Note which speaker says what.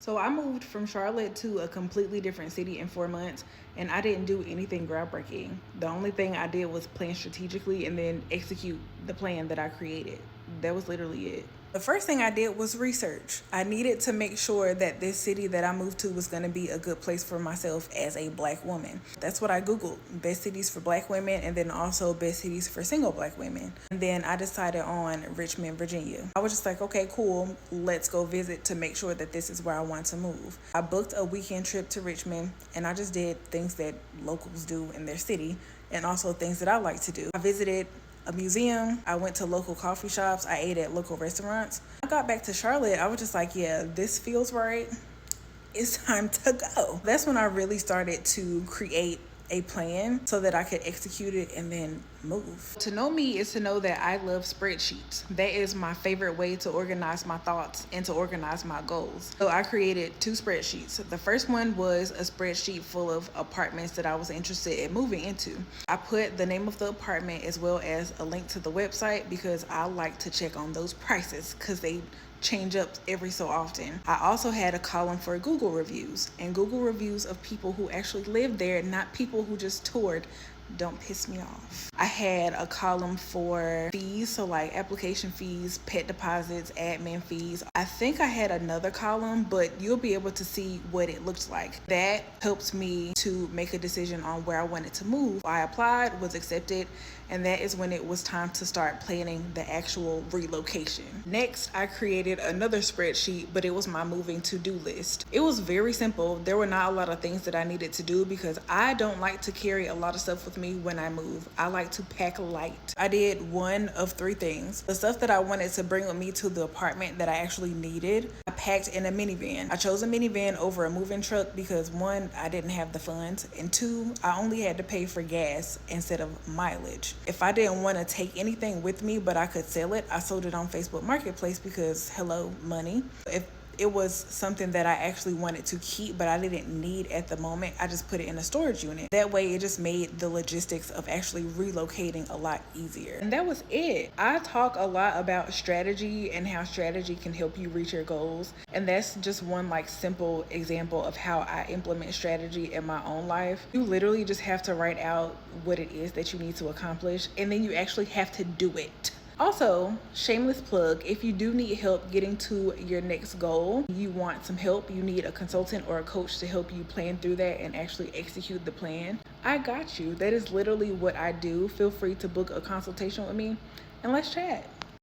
Speaker 1: So I moved from Charlotte to a completely different city in 4 months, and I didn't do anything groundbreaking. The only thing I did was plan strategically and then execute the plan that I created. That was literally it. The first thing I did was research. I needed to make sure that this city that I moved to was going to be a good place for myself as a black woman. That's what I Googled: best cities for black women, and then also best cities for single black women. And then I decided on Richmond, Virginia. I was just like, okay, cool, let's go visit to make sure that this is where I want to move. I booked a weekend trip to Richmond, and I just did things that locals do in their city and also things that I like to do. I visited a museum. I went to local coffee shops. I ate at local restaurants. I got back to Charlotte. I was just like, yeah, this feels right. It's time to go. That's when I really started to create a plan so that I could execute it and then move. To know me is to know that I love spreadsheets. That is my favorite way to organize my thoughts and to organize my goals. So I created 2 spreadsheets. The first one was a spreadsheet full of apartments that I was interested in moving into. I put the name of the apartment as well as a link to the website because I like to check on those prices because they change up every so often. I also had a column for Google reviews, and Google reviews of people who actually lived there, not people who just toured. Don't piss me off. I had a column for fees, so like application fees, pet deposits, admin fees. I think I had another column, but you'll be able to see what it looks like. That helps me to make a decision on where I wanted to move. I applied, was accepted, and that is when it was time to start planning the actual relocation. Next, I created another spreadsheet, but it was my moving to-do list. It was very simple. There were not a lot of things that I needed to do because I don't like to carry a lot of stuff with me when I move. I like to pack light. I did one of 3 things. The stuff that I wanted to bring with me to the apartment that I actually needed, I packed in a minivan. I chose a minivan over a moving truck because 1, I didn't have the funds, and 2, I only had to pay for gas instead of mileage. If I didn't want to take anything with me but I could sell it, I sold it on Facebook Marketplace because hello, money. If it was something that I actually wanted to keep but I didn't need at the moment, I just put it in a storage unit. That way it just made the logistics of actually relocating a lot easier. And that was it. I talk a lot about strategy and how strategy can help you reach your goals. And that's just one like simple example of how I implement strategy in my own life. You literally just have to write out what it is that you need to accomplish, and then you actually have to do it. Also, shameless plug, if you do need help getting to your next goal, you want some help, you need a consultant or a coach to help you plan through that and actually execute the plan, I got you. That is literally what I do. Feel free to book a consultation with me and let's chat.